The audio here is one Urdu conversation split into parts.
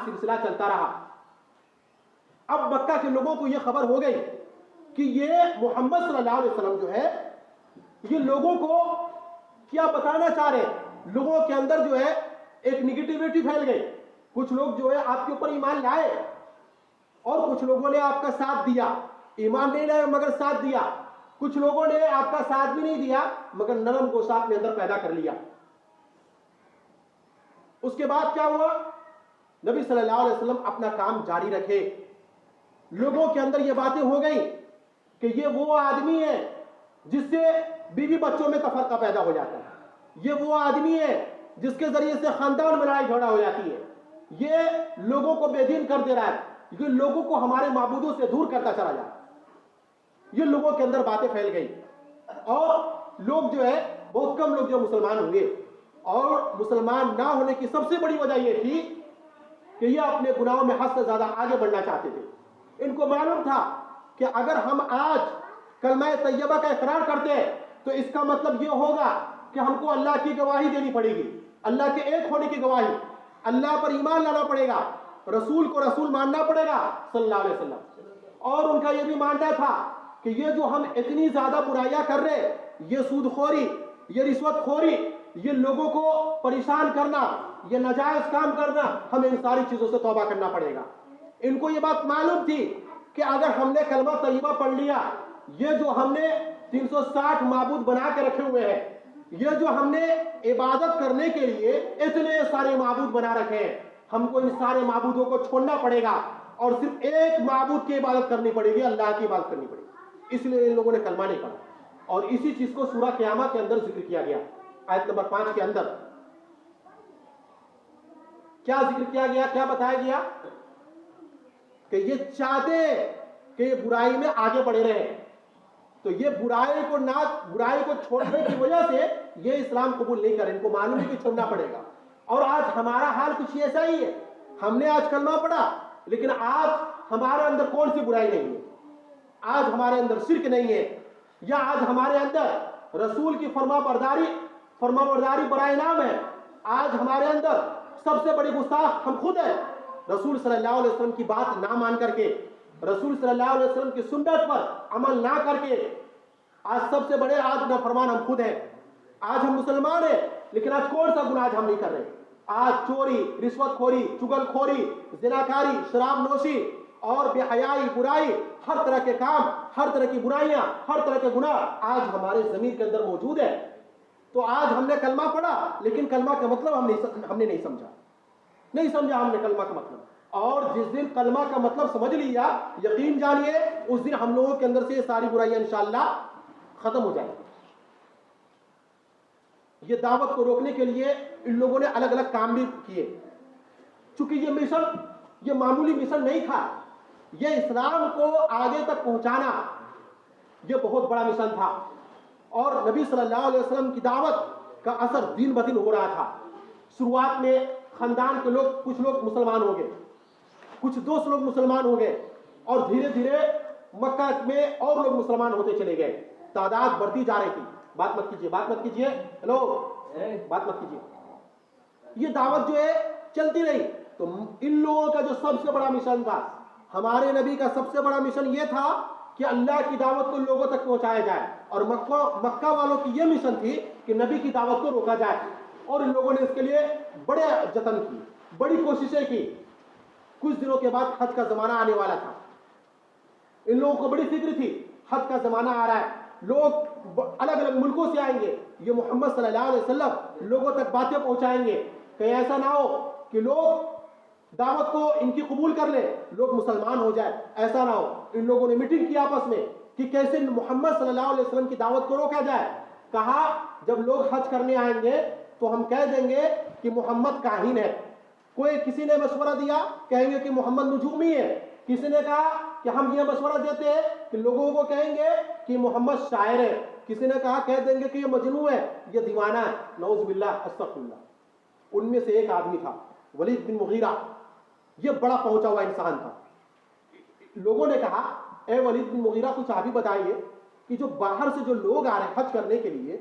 سلسلہ چلتا رہا. اب مکہ کے لوگوں کو یہ خبر ہو گئی کہ یہ محمد صلی اللہ علیہ وسلم جو ہے یہ لوگوں کو کیا بتانا چاہ رہے ہیں. لوگوں کے اندر جو ہے ایک نگیٹیوٹی پھیل گئی. کچھ لوگ جو ہے آپ کے اوپر ایمان لائے اور کچھ لوگوں نے آپ کا ساتھ دیا. ایمان نہیں لائے مگر ساتھ دیا. کچھ لوگوں نے آپ کا ساتھ بھی نہیں دیا مگر نرم غصہ اپنے اندر پیدا کر لیا. اس کے بعد کیا ہوا؟ نبی صلی اللہ علیہ وسلم اپنا کام جاری رکھے. لوگوں کے اندر یہ باتیں ہو گئی کہ یہ وہ آدمی ہے جس سے بیوی بچوں میں تفرقہ پیدا ہو جاتا ہے. یہ وہ آدمی ہے جس کے ذریعے سے خاندان میں لڑائی جھگڑا ہو جاتی ہے. یہ لوگوں کو بے دین کر دے رہا ہے. یہ لوگوں کو ہمارے معبودوں سے دور کرتا چلا جاتا ہے. یہ لوگوں کے اندر باتیں پھیل گئی اور لوگ جو ہے بہت کم لوگ جو مسلمان ہوئے. اور مسلمان نہ ہونے کی سب سے بڑی وجہ یہ تھی کہ یہ اپنے گناہوں میں حد سے زیادہ آگے بڑھنا چاہتے تھے. ان کو معلوم تھا کہ اگر ہم آج کلمہ طیبہ کا اقرار کرتے ہیں تو اس کا مطلب یہ ہوگا کہ ہم کو اللہ کی گواہی دینی پڑے گی, اللہ کے ایک ہونے کی گواہی, اللہ پر ایمان لانا پڑے گا, رسول کو رسول ماننا پڑے گا صلی اللہ علیہ وسلم. اور ان کا یہ بھی ماننا تھا کہ یہ جو ہم اتنی زیادہ برائیاں کر رہے, یہ سود خوری, یہ رشوت خوری, یہ لوگوں کو پریشان کرنا, یہ ناجائز کام کرنا, ہمیں ان ساری چیزوں سے توبہ کرنا پڑے گا. ان کو یہ بات معلوم تھی کہ اگر ہم نے کلمہ طیبہ پڑھ لیا, یہ جو ہم نے 360 معبود بنا کے رکھے ہوئے ہیں, یہ جو ہم نے عبادت کرنے کے لیے اتنے سارے معبود بنا رکھے ہیں, ہم کو ان سارے معبودوں کو چھوڑنا پڑے گا اور صرف ایک معبود کی عبادت کرنی پڑے گی, اللہ کی عبادت کرنی پڑے گی. اس لیے ان لوگوں نے کلمہ نہیں پڑھا. اور اسی چیز کو سورہ قیامہ کے اندر ذکر کیا گیا. آیت نمبر 5 کے اندر کیا ذکر کیا گیا, کیا بتایا گیا کہ یہ چاہتے کہ یہ برائی میں آگے بڑھے رہے, تو یہ برائی کو چھوڑنے کی وجہ سے یہ اسلام قبول نہیں کرے. ان کو معلوم ہے کہ چھوڑنا پڑے گا. اور آج ہمارا حال کچھ ایسا ہی ہے. ہم نے آج کلمہ پڑھا لیکن آج ہمارے اندر کون سی برائی نہیں ہے؟ آج ہمارے اندر شرک نہیں ہے, یا آج ہمارے اندر رسول کی فرما برداری برائے نام ہے. آج ہمارے اندر سب سے بڑی گستاخ ہم خود ہیں. رسول صلی اللہ علیہ وسلم کی بات نہ مان کر کے, رسول صلی اللہ علیہ وسلم کی سنت پر عمل نہ کر کے آج سب سے بڑے نافرمان ہم خود ہیں. آج ہم مسلمان ہیں لیکن آج کون سا گناہ ہم نہیں کر رہے؟ آج چوری, رشوت خوری, چگل خوری, زناکاری, شراب نوشی اور بے حیائی, برائی, ہر طرح کے کام, ہر طرح کی برائیاں, ہر طرح کے گناہ آج ہمارے ضمیر کے اندر موجود ہے. تو آج ہم نے کلمہ پڑھا لیکن کلمہ کا مطلب ہم نے نہیں سمجھا ہم نے کلمہ کا مطلب. اور جس دن کلمہ کا مطلب سمجھ لیا, یقین جانیے اس دن ہم لوگوں کے اندر سے یہ ساری برائیاں انشاءاللہ ختم ہو جائیں گی. یہ دعوت کو روکنے کے لیے ان لوگوں نے الگ الگ کام بھی کیے. چونکہ یہ مشن یہ معمولی مشن نہیں تھا, یہ اسلام کو آگے تک پہنچانا یہ بہت بڑا مشن تھا. اور نبی صلی اللہ علیہ وسلم کی دعوت کا اثر دن بدن ہو رہا تھا. شروعات میں خاندان کے لوگ, کچھ لوگ مسلمان ہو گئے, کچھ دوست لوگ مسلمان ہو گئے, اور دھیرے دھیرے مکہ میں اور لوگ مسلمان ہوتے چلے گئے. تعداد بڑھتی جا رہی تھی. بات مت کیجیے, ہیلو, بات مت کیجیے. یہ دعوت جو ہے چلتی رہی. تو ان لوگوں کا جو سب سے بڑا مشن تھا, ہمارے نبی کا سب سے بڑا مشن یہ تھا کہ اللہ کی دعوت کو لوگوں تک پہنچایا جائے. اور مکہ والوں کی یہ مشن تھی کہ نبی کی دعوت کو روکا جائے. اور ان لوگوں نے اس کے لیے بڑے جتن کی, بڑی کوششیں کی. کچھ دنوں کے بعد حج کا زمانہ آنے والا تھا. ان لوگوں کو بڑی فکر تھی, حج کا زمانہ آ رہا ہے, لوگ الگ الگ ملکوں سے آئیں گے, یہ محمد صلی اللہ علیہ وسلم لوگوں تک باتیں پہنچائیں گے. کہیں ایسا نہ ہو کہ لوگ دعوت کو ان کی قبول کر لیں, لوگ مسلمان ہو جائے, ایسا نہ ہو. ان لوگوں نے میٹنگ کی آپس میں کہ کیسے محمد صلی اللہ علیہ وسلم کی دعوت کو روکا جائے. کہا جب لوگ حج کرنے آئیں گے تو ہم کہہ دیں گے کہ محمد کاہن ہے. کسی نے مشورہ دیا, کہیں گے کہ محمد نجومی ہے. کسی نے کہا کہ ہم یہ مشورہ دیتے ہیں کہ لوگوں کو کہیں گے کہ محمد شاعر ہے. کسی نے کہا کہہ دیں گے کہ یہ مجنون ہے, یہ دیوانہ ہے. نعوذ باللہ, استغفر اللہ. ان میں سے ایک آدمی تھا ولید بن مغیرہ. یہ بڑا پہنچا ہوا انسان تھا. لوگوں نے کہا اے ولید بن مغیرہ, کچھ آپ ہی بتائیے کہ جو باہر سے جو لوگ آ رہے ہیں حج کرنے کے لیے,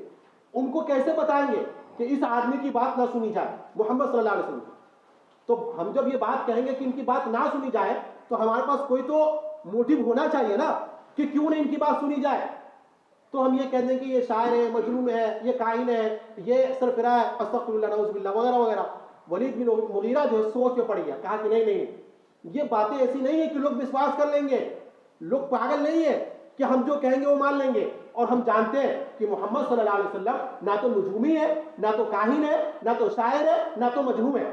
ان کو کیسے بتائیں گے کہ اس آدمی کی بات نہ سنی جائے, محمد صلی اللہ علیہ وسلم. تو ہم جب یہ بات کہیں گے کہ ان کی بات نہ سنی جائے تو ہمارے پاس کوئی تو موٹیو ہونا چاہیے نا کہ کیوں نہیں ان کی بات سنی جائے. تو ہم یہ کہہ دیں کہ یہ شاعر ہے, مجنون ہے, یہ کاہن ہے, یہ سرفراہ ہے, استغفر اللہ نعوذ باللہ وغیرہ وغیرہ. ولید بن مغیرہ جو ہے سوچ میں پڑ گیا, کہا کہ نہیں, یہ باتیں ایسی نہیں ہیں کہ لوگ وشواس کر لیں گے. لوگ پاگل نہیں ہیں کہ ہم جو کہیں گے وہ مان لیں گے. اور ہم جانتے ہیں کہ محمد صلی اللہ علیہ وسلم نہ تو نجومی ہے, نہ تو کاہن ہے, نہ تو شاعر ہے, نہ تو مجنون ہے.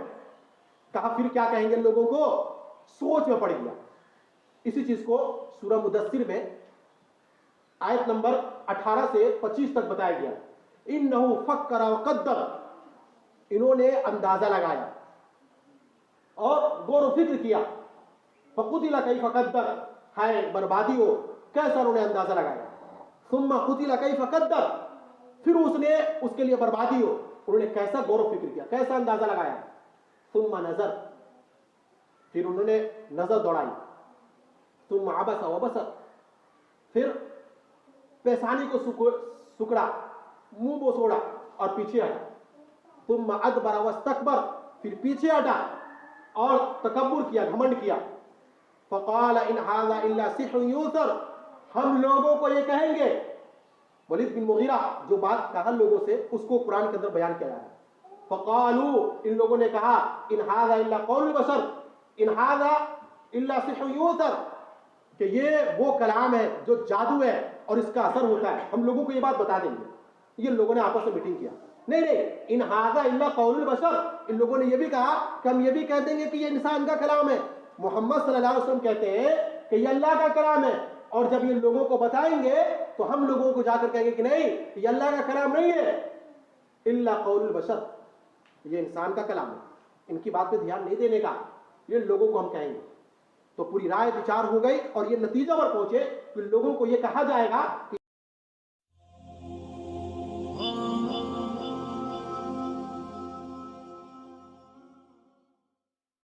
کہا پھر کیا کہیں گے لوگوں کو, سوچ میں پڑ گیا. اسی چیز کو سورہ مدثر میں آیت نمبر 18 سے 25 تک بتایا گیا. انہو فکر وقدر, انہوں نے اندازہ لگایا اور غور و فکر کیا. فقتل کیف قدر, ہائے بربادی ہو, کیسا انہوں نے اندازہ لگایا. ثم قتل کیف قدر, پھر اس نے اس کے لیے بربادی ہو, انہوں نے کیسا غور و فکر کیا, کیسا اندازہ لگایا. ثم نظر, پھر انہوں نے نظر دوڑائی. ثم عبس وبسر, پھر پیشانی کو سکڑا, منہ بوسوڑا اور پیچھے ہٹا. ثم ادبر واستکبر, پھر پیچھے ہٹا اور تکبر کیا, گھمنڈ کیا. فقال ان ھذا الا سحر یؤثر, ہم لوگوں کو یہ کہیں گے. ولید بن مغیرہ جو بات کہا لوگوں سے اس کو قرآن کے اندر بیان کیا ہے. فقالوا, ان لوگوں نے کہا, ان ھذا الا قول البشر, ان ھذا الا سحر یؤثر, کہ یہ وہ کلام ہے جو جادو ہے اور اس کا اثر ہوتا ہے, ہم لوگوں کو یہ بات بتا دیں گے. یہ لوگوں نے آپس میں میٹنگ کیا. نہیں, ان ھذا الا قول البشر, ان لوگوں نے یہ بھی کہا کہ ہم یہ بھی کہہ دیں گے کہ یہ انسان کا کلام ہے. محمد صلی اللہ علیہ وسلم کہتے ہیں کہ یہ اللہ کا کلام ہے, اور جب یہ لوگوں کو بتائیں گے تو ہم لوگوں کو جا کر کہیں گے کہ نہیں, یہ اللہ کا کلام نہیں ہے, الا قول البشر, یہ انسان کا کلام ہے. ان کی بات پہ دھیان نہیں دینے کا, یہ لوگوں کو ہم کہیں گے. تو پوری رائے وچار ہو گئی اور یہ نتیجہ پر پہنچے کہ لوگوں کو یہ کہا جائے گا کہ